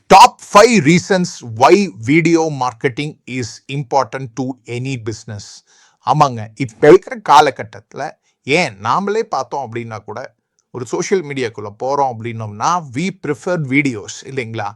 Top 5 reasons why video marketing is important to any business. ஆமாங்க, இப்போ இருக்கிற காலகட்டத்தில் ஏன் நாமளே பார்த்தோம் அப்படின்னா கூட ஒரு சோஷியல் மீடியாக்குள்ளே போகிறோம் அப்படின்னோம்னா வி ப்ரிஃபர் வீடியோஸ் இல்லைங்களா.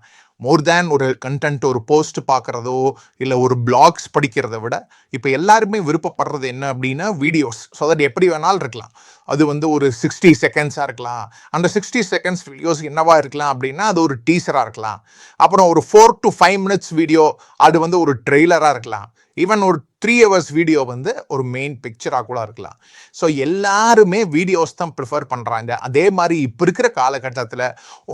மோர் தேன் ஒரு கண்டென்ட், ஒரு போஸ்ட் பார்க்குறதோ இல்லை ஒரு பிளாக்ஸ் படிக்கிறத விட இப்போ எல்லாருமே விருப்பப்படுறது என்ன அப்படின்னா வீடியோஸ். ஸோ தட் எப்படி வேணாலும் இருக்கலாம். அது வந்து ஒரு 60 செகண்ட்ஸாக இருக்கலாம். அந்த 60 செகண்ட்ஸ் வீடியோஸ் என்னவா இருக்கலாம் அப்படின்னா அது ஒரு டீசராக இருக்கலாம். அப்புறம் ஒரு 4 to 5 minutes வீடியோ அது வந்து ஒரு ட்ரெய்லராக இருக்கலாம். ஈவன் ஒரு 3 hours வீடியோ வந்து ஒரு மெயின் பிக்சராக கூட இருக்கலாம். ஸோ எல்லாருமே வீடியோஸ் தான் ப்ரிஃபர் பண்ணுறாங்க. அதே மாதிரி இப்போ இருக்கிற காலகட்டத்தில்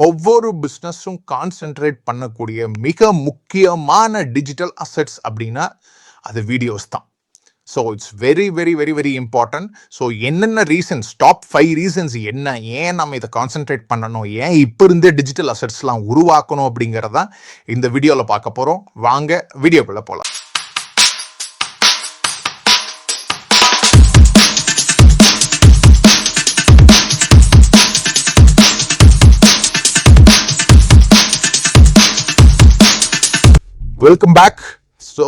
ஒவ்வொரு பிஸ்னஸும் கான்சென்ட்ரேட் பண்ணக்கூடிய மிக முக்கியமான டிஜிட்டல் அசெட்ஸ் அப்படின்னா அது வீடியோஸ் தான். So it's very very very very important. So என்னென்ன ரீசன்ஸ், டாப் 5 ரீசன்ஸ் என்ன, ஏன் நம்ம இதை கான்சென்ட்ரேட் பண்ணணும், ஏன் இப்போ இருந்தே டிஜிட்டல் அசெட்ஸ்லாம் உருவாக்கணும் அப்படிங்கிறதான் இந்த வீடியோவில் பார்க்க போகிறோம். வாங்க வீடியோக்குள்ளே போகலாம். Welcome back. ஸோ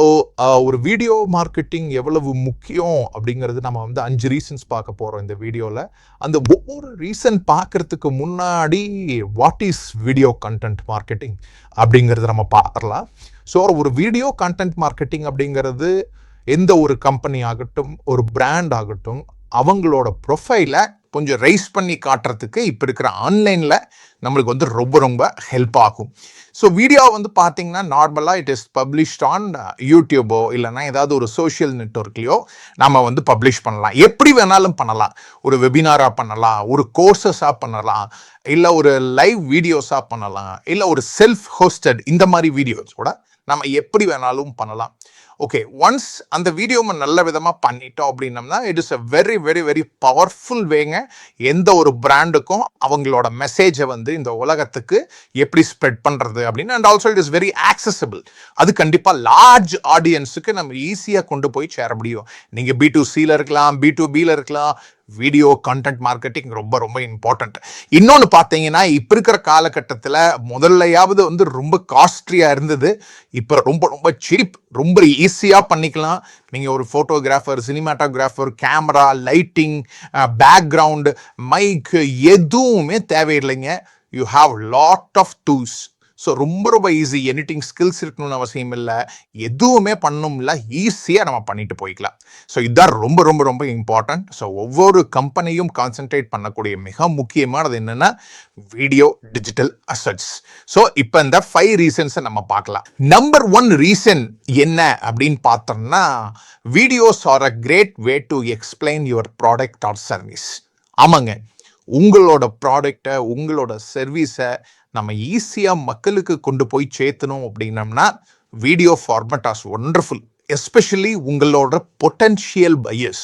ஒரு வீடியோ மார்க்கெட்டிங் எவ்வளவு முக்கியம் அப்படிங்கிறது நம்ம வந்து 5 ரீசன்ஸ் பார்க்க போகிறோம் இந்த வீடியோவில். அந்த ஒவ்வொரு ரீசன் பார்க்கறதுக்கு முன்னாடி what is video content marketing அப்படிங்கிறத நம்ம பார்க்கலாம். ஸோ ஒரு வீடியோ கண்டென்ட் மார்க்கெட்டிங் அப்படிங்கிறது எந்த ஒரு கம்பெனி ஆகட்டும், ஒரு பிராண்ட் ஆகட்டும், அவங்களோட ப்ரொஃபைலை கொஞ்சம் ரைஸ் பண்ணி காட்டுறதுக்கு இப்போ இருக்கிற ஆன்லைனில் நம்மளுக்கு வந்து ரொம்ப ரொம்ப ஹெல்ப் ஆகும். ஸோ வீடியோ வந்து பார்த்தீங்கன்னா நார்மலாக இட் இஸ் பப்ளிஷ்ட் ஆன் யூடியூபோ இல்லைன்னா ஏதாவது ஒரு சோஷியல் நெட்வொர்க்லையோ நம்ம வந்து பப்ளிஷ் பண்ணலாம். எப்படி வேணாலும் பண்ணலாம். ஒரு வெபினாராக பண்ணலாம், ஒரு கோர்சஸாக பண்ணலாம், இல்லை ஒரு லைவ் வீடியோஸாக பண்ணலாம், இல்லை ஒரு செல்ஃப் ஹோஸ்டட் இந்த மாதிரி வீடியோஸ் கூட நம்ம எப்படி வேணாலும் பண்ணலாம். ஓகே, ஒன்ஸ் அந்த வீடியோவை நல்ல விதமாக பண்ணிட்டோம் அப்படின்னம்னா it is a very very very powerful வேங்க எந்த ஒரு பிராண்டுக்கும் அவங்களோட மெசேஜை வந்து இந்த உலகத்துக்கு எப்படி ஸ்ப்ரெட் பண்ணுறது அப்படின்னு. And also it is very accessible. அது கண்டிப்பாக லார்ஜ் ஆடியன்ஸுக்கு நம்ம ஈஸியாக கொண்டு போய் சேர முடியும். நீங்கள் B2Cயில் இருக்கலாம், B2Bயில் இருக்கலாம். வீடியோ கண்டென்ட் மார்க்கெட்டிங் ரொம்ப ரொம்ப இம்பார்ட்டன்ட். இன்னொன்று பார்த்தீங்கன்னா இப்போ இருக்கிற காலகட்டத்தில் முதல்லையாவது வந்து ரொம்ப காஸ்ட்லியாக இருந்தது. இப்போ ரொம்ப ரொம்ப சீப், ரொம்ப ஈஸியாக பண்ணிக்கலாம். நீங்கள் ஒரு photographer, cinematographer, camera, lighting, background, mic எதுவுமே தேவையில்லைங்க. You have lot of tools. So ரொம்ப ரொம்ப ஈஸி. எடிட்டிங் ஸ்கில்ஸ் இருக்கணும்னு அவசியம் இல்லை, எதுவுமே பண்ணணும் இல்லை, ஈஸியாக நம்ம பண்ணிட்டு போய்க்கலாம். ஸோ இதுதான் ரொம்ப ரொம்ப ரொம்ப இம்பார்ட்டன்ட். ஸோ ஒவ்வொரு கம்பெனியும் கான்சென்ட்ரேட் பண்ணக்கூடிய மிக முக்கியமானது என்னென்னா வீடியோ டிஜிட்டல் அசெட்ஸ். ஸோ இப்போ இந்த 5 ரீசன்ஸை நம்ம பார்க்கலாம். நம்பர் 1 ரீசன் என்ன அப்படின்னு பார்த்தோம்னா videos are a great way to explain your product or service. ஆமாங்க, உங்களோட ப்ராடக்டை, உங்களோட சர்வீஸை நம்ம ஈஸியாக மக்களுக்கு கொண்டு போய் சேர்த்தணும் அப்படின்னம்னா video format as wonderful. Especially உங்களோட பொட்டன்ஷியல் பையர்ஸ்,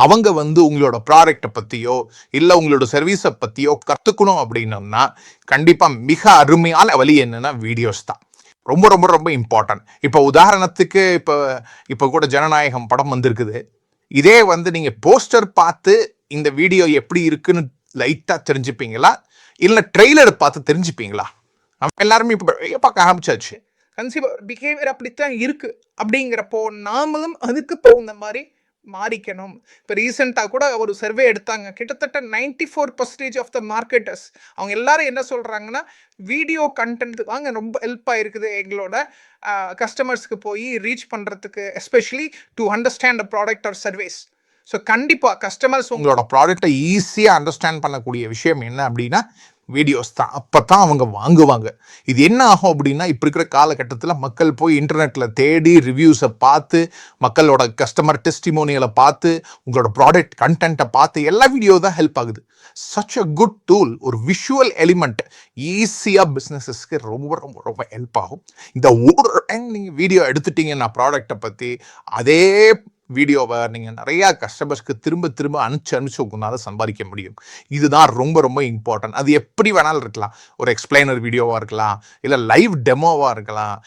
அவங்க வந்து உங்களோட ப்ராடக்டை பற்றியோ இல்லை உங்களோட சர்வீஸை பற்றியோ கற்றுக்கணும் அப்படின்னம்னா கண்டிப்பாக மிக அருமையான வழி என்னென்னா வீடியோஸ் தான். ரொம்ப ரொம்ப ரொம்ப இம்பார்ட்டன்ட். இப்போ உதாரணத்துக்கு இப்போ கூட ஜனநாயகம் படம் வந்திருக்குது. இதே வந்து நீங்கள் போஸ்டர் பார்த்து இந்த வீடியோ எப்படி இருக்குன்னு லைட்டாக தெரிஞ்சுப்பீங்களா, இல்லை ட்ரெய்லர் பார்த்து தெரிஞ்சுப்பீங்களா? நம்ம எல்லாருமே இப்போ பார்க்க ஆரம்பிச்சாச்சு. கன்சியூமர் பிஹேவியர் அப்படித்தான் இருக்குது. அப்படிங்கிறப்போ நாமளும் அதுக்கு தகுந்த மாதிரி மாறிக்கணும். இப்போ ரீசெண்டாக கூட ஒரு சர்வே எடுத்தாங்க. கிட்டத்தட்ட 94% ஆஃப் த மார்க்கெட்டர்ஸ் அவங்க எல்லாரும் என்ன சொல்கிறாங்கன்னா வீடியோ கண்டென்ட் தாங்க ரொம்ப ஹெல்ப் ஆகிருக்குது எங்களோட கஸ்டமர்ஸ்க்கு போய் ரீச் பண்ணுறதுக்கு, especially to understand a product or service. So கண்டிப்பாக கஸ்டமர்ஸ் உங்களோட ப்ராடக்டை ஈஸியாக அண்டர்ஸ்டாண்ட் பண்ணக்கூடிய விஷயம் என்ன அப்படின்னா வீடியோஸ் தான். அப்போ தான் அவங்க வாங்குவாங்க. இது என்ன ஆகும் அப்படின்னா இப்போ இருக்கிற காலகட்டத்தில் மக்கள் போய் இன்டர்நெட்டில் தேடி ரிவ்யூஸை பார்த்து, மக்களோட கஸ்டமர் டெஸ்டிமோனியலை பார்த்து, உங்களோட ப்ராடக்ட் கண்டென்ட்டை பார்த்து எல்லா வீடியோ தான் ஹெல்ப் ஆகுது. Such a good tool. ஒரு விஷுவல் எலிமெண்ட் ஈஸியாக பிஸ்னஸஸ்க்கு ரொம்ப ரொம்ப ரொம்ப ஹெல்ப் ஆகும். இந்த ஒரு டைம் நீங்கள் வீடியோ எடுத்துட்டீங்கன்னா ப்ராடக்டை பற்றி, அதே வீடியோவை நீங்கள் நிறையா கஸ்டமர்ஸ்க்கு திரும்ப திரும்ப அனுப்பிச்சு உங்களால் சம்பாதிக்க முடியும். இதுதான் ரொம்ப ரொம்ப இம்பார்ட்டன்ட். அது எப்படி வேணாலும் இருக்கலாம். ஒரு எக்ஸ்பிளைனர் வீடியோவாக இருக்கலாம், இல்லை லைவ் டெமோவாக இருக்கலாம்,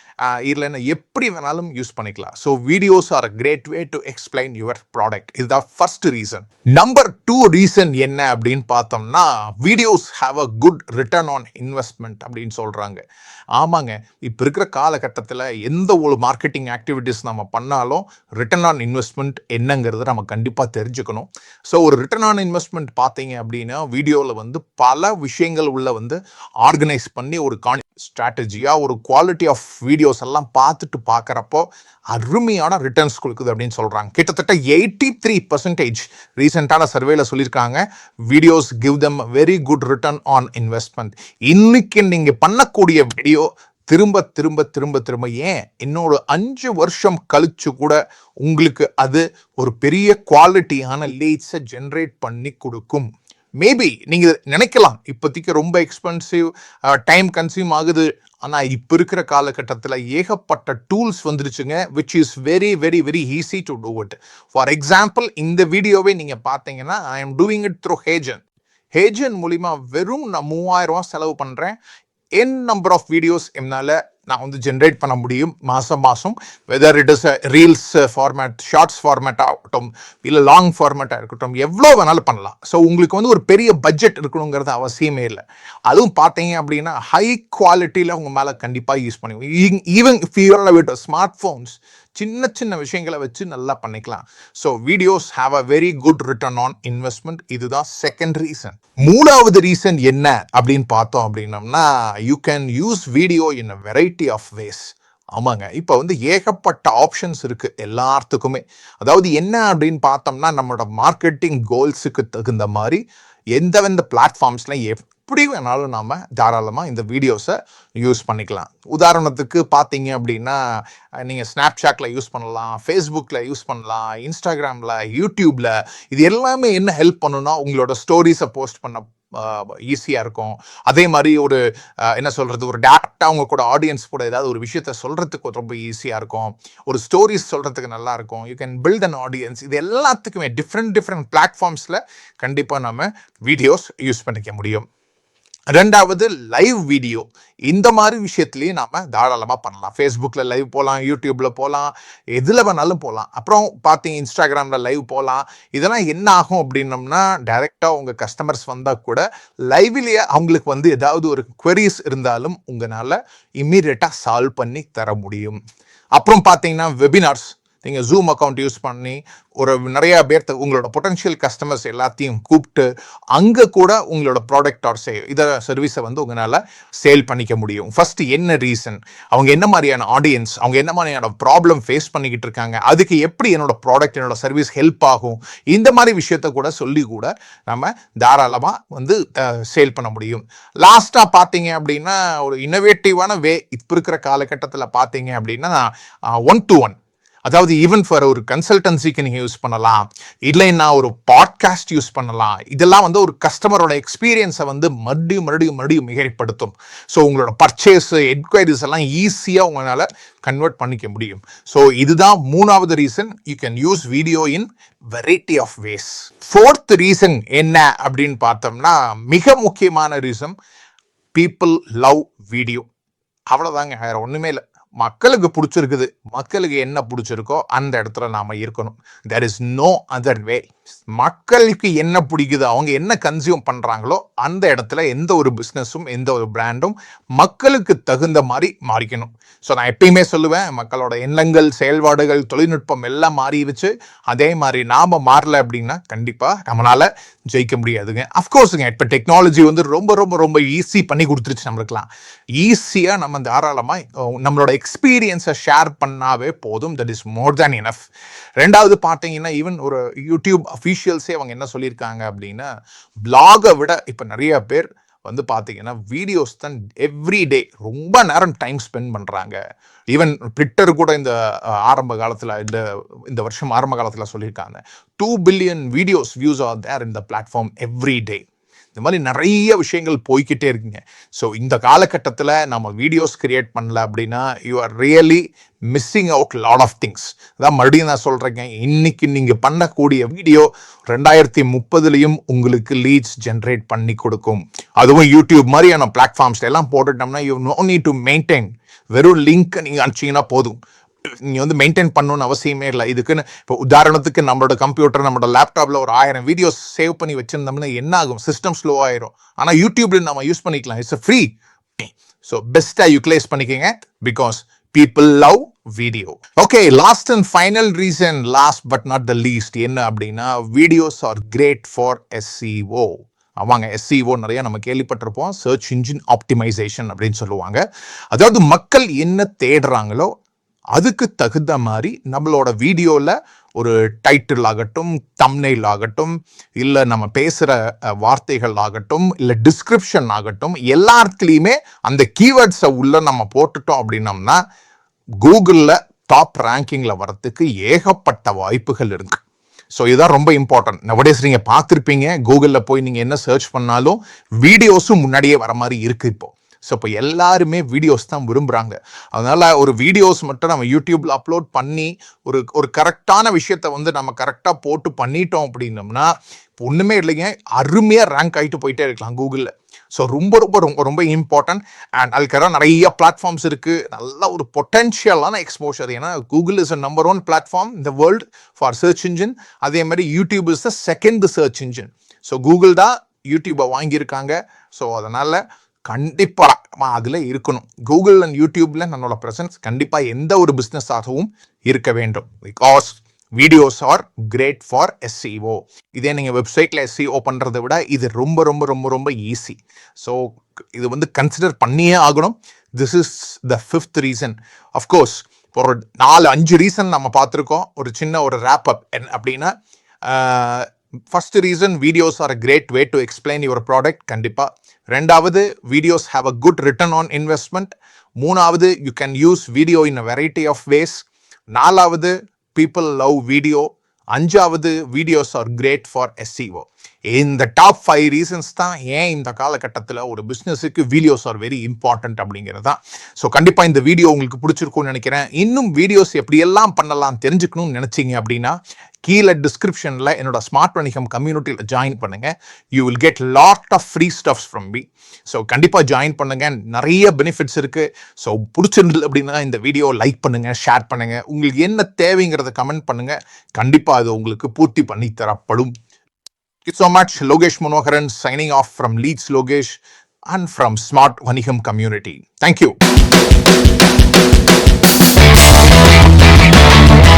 இல்லைன்னா எப்படி வேணாலும் யூஸ் பண்ணிக்கலாம். So videos are a great way to explain your product. இதுதான் ஃபர்ஸ்ட் ரீசன். நம்பர் 2 ரீசன் என்ன அப்படின்னு பார்த்தோம்னா, videos have a good return on investment அப்படின்னு சொல்கிறாங்க. ஆமாங்க, இப்போ இருக்கிற காலகட்டத்தில் எந்த ஒரு மார்க்கெட்டிங் ஆக்டிவிட்டீஸ் நம்ம பண்ணாலும் ரிட்டர்ன் ஆன் இன்வெஸ்ட்மெண்ட் என்னங்கிறத நம்ம கண்டிப்பாக தெரிஞ்சுக்கணும். ஸோ ஒரு ரிட்டர்ன் ஆன் இன்வெஸ்ட்மெண்ட் பார்த்தீங்க அப்படின்னா, வீடியோவில் பல விஷயங்கள் உள்ள ஆர்கனைஸ் பண்ணி ஒரு ஸ்ட்ராட்டஜியாக ஒரு குவாலிட்டி ஆஃப் வீடியோஸ் எல்லாம் பார்க்குறப்போ அருமையான ரிட்டர்ன்ஸ் கொடுக்குது அப்படின்னு சொல்கிறாங்க. கிட்டத்தட்ட 83% ரீசெண்டான சர்வேல சொல்லியிருக்காங்க, videos give them very good return on investment. இன்னைக்கு நீங்கள் பண்ணக்கூடிய வீடியோ திரும்ப திரும்ப திரும்ப திரும்ப ஏன் இன்னொரு 5 வருஷம் கழிச்சு கூட உங்களுக்கு அது ஒரு பெரிய குவாலிட்டியான லீட்ஸை ஜென்ரேட் பண்ணி கொடுக்கும். மேபி நீங்கள் நினைக்கலாம் இப்போதைக்கு ரொம்ப எக்ஸ்பென்சிவ், டைம் கன்சியூம் ஆகுது. ஆனால் இப்போ இருக்கிற காலகட்டத்தில் ஏகப்பட்ட டூல்ஸ் வந்துருச்சுங்க, which is very very very easy to do it. For example, இந்த வீடியோவே நீங்கள் பார்த்தீங்கன்னா, I am doing it through HeyGen மூலிமா வெறும் நான் 3000 ரூபா செலவு பண்ணுறேன். என் நம்பர் ஆஃப் வீடியோஸ் என்னால் நான் ஜென்ரேட் பண்ண முடியும் மாதம். Whether it is reels format, shorts format ஆகட்டும், இல்லை லாங் ஃபார்மேட்டாக இருக்கட்டும், எவ்வளோ வேணாலும் பண்ணலாம். ஸோ உங்களுக்கு ஒரு பெரிய பட்ஜெட் இருக்கணுங்கிறது அவசியமே இல்லை. அதுவும் பார்த்தீங்க அப்படின்னா ஹை குவாலிட்டியில் உங்கள் மேலே கண்டிப்பாக யூஸ் பண்ணுவீங்க. Even if you are with smart phones, சின்ன சின்ன விஷயங்களை வச்சு நல்லா பண்ணிக்கலாம். So videos have a very good return on investment. இதுதான் செகண்ட் ரீசன். 3வது ரீசன் என்ன அப்படின்னு பார்த்தோம் அப்படின்னம்னா, you can use video in a variety of ways. ஆமாங்க, இப்போ ஏகப்பட்ட ஆப்ஷன்ஸ் இருக்குது எல்லாத்துக்குமே. அதாவது என்ன அப்படின்னு பார்த்தோம்னா, நம்மளோட மார்க்கெட்டிங் கோல்ஸுக்கு தகுந்த மாதிரி எந்தெந்த பிளாட்ஃபார்ம்ஸ்லாம் எப்படி வேணாலும் நாம் தாராளமாக இந்த வீடியோஸை யூஸ் பண்ணிக்கலாம். உதாரணத்துக்கு பார்த்தீங்க அப்படின்னா, நீங்கள் ஸ்னாப்சாட்டில் யூஸ் பண்ணலாம், ஃபேஸ்புக்கில் யூஸ் பண்ணலாம், இன்ஸ்டாகிராமில், யூடியூப்பில். இது எல்லாமே என்ன ஹெல்ப் பண்ணுன்னா, உங்களோட ஸ்டோரிஸை போஸ்ட் பண்ண ஈஸியாக இருக்கும். அதே மாதிரி ஒரு டேரக்டாக அவங்க கூட ஆடியன்ஸ் கூட ஏதாவது ஒரு விஷயத்த சொல்கிறதுக்கு ரொம்ப ஈஸியாக இருக்கும். ஒரு ஸ்டோரிஸ் சொல்கிறதுக்கு நல்லா இருக்கும். You can build an audience. இது எல்லாத்துக்குமே டிஃப்ரெண்ட் பிளாட்ஃபார்ம்ஸில் கண்டிப்பாக நம்ம வீடியோஸ் யூஸ் பண்ணிக்க முடியும். 2வது லைவ் வீடியோ. இந்த மாதிரி விஷயத்துலையும் நாம் தாராளமாக பண்ணலாம். ஃபேஸ்புக்கில் லைவ் போகலாம், யூடியூப்பில் போகலாம், எதில் வேணாலும் போகலாம். அப்புறம் பார்த்தீங்க இன்ஸ்டாகிராமில் லைவ் போகலாம். இதெல்லாம் என்ன ஆகும் அப்படின்னம்னா, டைரெக்டாக உங்கள் கஸ்டமர்ஸ் வந்தால் கூட லைவ்லேயே அவங்களுக்கு ஏதாவது ஒரு குவரிஸ் இருந்தாலும் உங்களால் இம்மீடியட்டாக சால்வ் பண்ணி தர முடியும். அப்புறம் பார்த்தீங்கன்னா வெபினார்ஸ். நீங்கள் ஜூம் அக்கௌண்ட் யூஸ் பண்ணி நிறையா பேர்த்து உங்களோட பொட்டன்ஷியல் கஸ்டமர்ஸ் எல்லாத்தையும் கூப்பிட்டு அங்கே கூட உங்களோட ப்ராடக்ட் ஆர் சர்வீஸை உங்களால் சேல் பண்ணிக்க முடியும். ஃபர்ஸ்ட் என்ன ரீசன், அவங்க என்ன மாதிரியான ஆடியன்ஸ், அவங்க என்ன மாதிரியான ப்ராப்ளம் ஃபேஸ் பண்ணிக்கிட்டு இருக்காங்க, அதுக்கு எப்படி என்னோட ப்ராடக்ட் என்னோட சர்வீஸ் ஹெல்ப் ஆகும், இந்த மாதிரி விஷயத்த கூட சொல்லி கூட நம்ம தாராளமாக சேல் பண்ண முடியும். லாஸ்ட்டாக பார்த்தீங்க அப்படின்னா, ஒரு இன்னோவேட்டிவான வே இப்போ இருக்கிற காலகட்டத்தில் பார்த்தீங்க அப்படின்னா 1-to-1, அதாவது ஈவன் ஃபார் ஒரு கன்சல்டன்சிக்கு நீங்கள் யூஸ் பண்ணலாம், இல்லைன்னா ஒரு பாட்காஸ்ட் யூஸ் பண்ணலாம். இதெல்லாம் ஒரு கஸ்டமரோட எக்ஸ்பீரியன்ஸை மறுபடியும் மிகைப்படுத்தும். ஸோ உங்களோட பர்ச்சேஸ் என்கொயரிஸ் எல்லாம் ஈஸியாக உங்களால் கன்வெர்ட் பண்ணிக்க முடியும். ஸோ இதுதான் 3வது reason, you can use video in variety of ways. 4th reason என்ன அப்படின்னு பார்த்தோம்னா, மிக முக்கியமான ரீசன், பீப்புள் லவ் வீடியோ. அவ்வளோதாங்க, வேறு ஒன்றுமே இல்லை. மக்களுக்கு பிடிச்சிருக்குது, மக்களுக்கு என்ன பிடிச்சிருக்கோ அந்த இடத்துல நாம இருக்கணும். There is no other way. மக்களுக்கு என்ன பிடிக்குது, அவங்க என்ன கன்சியூம் பண்றாங்களோ அந்த இடத்துல எந்த ஒரு பிஸ்னஸும் எந்த ஒரு பிராண்டும் மக்களுக்கு தகுந்த மாதிரி மாறிக்கணும். ஸோ நான் எப்பயுமே சொல்லுவேன், மக்களோட எண்ணங்கள், செயல்பாடுகள், தொழில்நுட்பம் எல்லாம் மாறிடுச்சு. அதே மாதிரி நாம மாறல அப்படின்னா கண்டிப்பா நம்மளால ஜெயிக்க முடியாதுங்க. அஃப்கோர்ஸுங்க, இப்போ டெக்னாலஜி ரொம்ப ரொம்ப ரொம்ப ஈஸி பண்ணி கொடுத்துருச்சு. நம்மளுக்குலாம் ஈஸியாக நம்ம தாராளமாக நம்மளோட எக்ஸ்பீரியன்ஸை ஷேர் பண்ணாவே போதும். That is more than enough. 2வது பார்த்தீங்கன்னா, ஈவன் ஒரு யூடியூப் அஃபீஷியல்ஸே அவங்க என்ன சொல்லியிருக்காங்க அப்படின்னா, பிளாகை விட இப்போ நிறைய பேர் பார்த்தீங்கன்னா வீடியோஸ் தான் எவ்ரி டே ரொம்ப நேரம் டைம் ஸ்பெண்ட் பண்ணுறாங்க. ஈவன் ட்விட்டர் கூட இந்த ஆரம்ப காலத்தில் இந்த வருஷம் ஆரம்ப காலத்தில் சொல்லியிருக்காங்க, 2 billion videos views are there in the platform every day. இந்த மாதிரி நிறைய விஷயங்கள் போய்கிட்டே இருக்குங்க. ஸோ இந்த காலகட்டத்தில் நம்ம வீடியோஸ் கிரியேட் பண்ணல அப்படின்னா you are really missing out lot of things. அதான் மறுபடியும் நான் சொல்கிறேங்க, இன்னைக்கு நீங்கள் பண்ணக்கூடிய வீடியோ 2030 உங்களுக்கு லீட்ஸ் ஜென்ரேட் பண்ணி கொடுக்கும். அதுவும் யூடியூப் மாதிரியான பிளாட்ஃபார்ம்ஸ் எல்லாம் போட்டுட்டோம்னா you no need to maintain. வெறும் லிங்க் நீங்கள் அனுப்பிச்சிங்கன்னா போதும். நீங்கள் வந்து மெயின்டைன் பண்ணணும்னு அவசியமே இல்லை. இதுக்குன்னு இப்போ உதாரணத்துக்கு நம்மளோட கம்ப்யூட்டர், நம்மளோட லேப்டாப்பில் ஒரு 1000 வீடியோஸ் சேவ் பண்ணி வச்சுருந்தோம்னா என்ன ஆகும்? சிஸ்டம் ஸ்லோ ஆயிரும். ஆனால் யூடியூப்ல நம்ம யூஸ் பண்ணிக்கலாம். It's free. ஸோ பெஸ்ட்டாக யூட்டிலைஸ் பண்ணிக்கங்க because people love video. Okay, last and final reason, last but not the least, என்ன அப்படின்னா videos are great for SEO. ஆமாங்க, SEO நிறைய நம்ம கேள்விப்பட்டிருப்போம், சர்ச் இன்ஜின் ஆப்டிமைசேஷன் அப்படின்னு சொல்லுவாங்க. அதாவது மக்கள் என்ன தேடுறாங்களோ அதுக்கு தகுந்த மாதிரி நம்மளோட வீடியோவில் ஒரு டைட்டில் ஆகட்டும், தம்ப்நெயில் ஆகட்டும், இல்லை நம்ம பேசுகிற வார்த்தைகள் ஆகட்டும், இல்லை டிஸ்கிரிப்ஷன் ஆகட்டும், எல்லாத்துலேயுமே அந்த கீவேர்ட்ஸை உள்ள நம்ம போட்டுட்டோம் அப்படின்னம்னா கூகுளில் டாப் ரேங்கிங்கில் வரத்துக்கு ஏகப்பட்ட வாய்ப்புகள் இருக்கு. ஸோ இதுதான் ரொம்ப இம்பார்ட்டன்ட். நவடேஸ் நீங்கள் பார்த்துருப்பீங்க, கூகுளில் போய் நீங்கள் என்ன சர்ச் பண்ணாலும் வீடியோஸும் முன்னாடியே வர மாதிரி இருக்குது இப்போ. ஸோ இப்போ எல்லாருமே வீடியோஸ் தான் விரும்புகிறாங்க. அதனால் ஒரு வீடியோஸ் மட்டும் நம்ம யூடியூப்பில் அப்லோட் பண்ணி ஒரு கரெக்டான விஷயத்த வந்து நம்ம கரெக்டாக போட்டு பண்ணிட்டோம் அப்படின்னம்னா இப்போ ஒன்றுமே இல்லைங்க, அருமையாக ரேங்க் ஆகிட்டு போயிட்டே இருக்கலாம் கூகுளில். ஸோ ரொம்ப ரொம்ப ரொம்ப ரொம்ப இம்பார்ட்டன்ட். அண்ட் அதுக்காக நிறைய பிளாட்ஃபார்ம்ஸ் இருக்குது, நல்ல ஒரு பொட்டென்ஷியலான எக்ஸ்போஷர். ஏன்னா கூகுள் இஸ் நம்பர் 1 பிளாட்ஃபார்ம் இந்த வேர்ல்டு ஃபார் சர்ச் இன்ஜின். அதே மாதிரி YouTube is the second search engine. So Google தான் யூடியூப்பை வாங்கியிருக்காங்க. ஸோ அதனால் கண்டிப்பாக அதில் இருக்கணும். கூகுள் அண்ட் யூடியூப்ல நம்மளோட ப்ரெசன்ஸ் கண்டிப்பாக எந்த ஒரு பிஸ்னஸாகவும் இருக்க வேண்டும். Because videos are great for SEO. இதே நீங்கள் வெப்சைட்டில் SEO பண்ணுறதை விட இது ரொம்ப ரொம்ப ரொம்ப ரொம்ப ஈஸி. ஸோ இது வந்து கன்சிடர் பண்ணியே ஆகணும். This is the 5th reason. Of course இப்போ ஒரு 4-5 ரீசன் நம்ம பார்த்துருக்கோம். ஒரு சின்ன ஒரு ரேப் அப் அப்படின்னா, first reason, videos are a great way to explain your product. கண்டிப்பாக. ரெண்டாவது, videos have a good return on investment. மூணாவது, you can use video in a variety of ways. நாலாவது, people love video. அஞ்சாவது, videos are great for SEO. இந்த top 5 reasons தான் ஏன் இந்த காலகட்டத்தில் ஒரு பிஸ்னஸுக்கு வீடியோஸ் ஆர் வெரி இம்பார்ட்டன்ட் அப்படிங்கிறது தான். ஸோ கண்டிப்பாக இந்த வீடியோ உங்களுக்கு பிடிச்சிருக்கும்னு நினைக்கிறேன். இன்னும் வீடியோஸ் எப்படியெல்லாம் பண்ணலாம் தெரிஞ்சுக்கணும்னு நினச்சிங்க அப்படின்னா கீழே டிஸ்கிரிப்ஷனில் என்னோட ஸ்மார்ட் வணிகம் கம்யூனிட்டியில் ஜாயின் பண்ணுங்கள். You will get lot of free stuffs from me. So கண்டிப்பாக ஜாயின் பண்ணுங்கள், நிறைய பெனிஃபிட்ஸ் இருக்குது. ஸோ பிடிச்சிருந்தது அப்படின்னா இந்த வீடியோ லைக் பண்ணுங்கள், ஷேர் பண்ணுங்கள், உங்களுக்கு என்ன தேவைங்கிறத கமெண்ட் பண்ணுங்கள். கண்டிப்பாக அது உங்களுக்கு பூர்த்தி பண்ணி தரப்படும். Thank you so much. Logesh Manoharan signing off from Leeds Logesh and from Smart Vanigam Community. Thank you.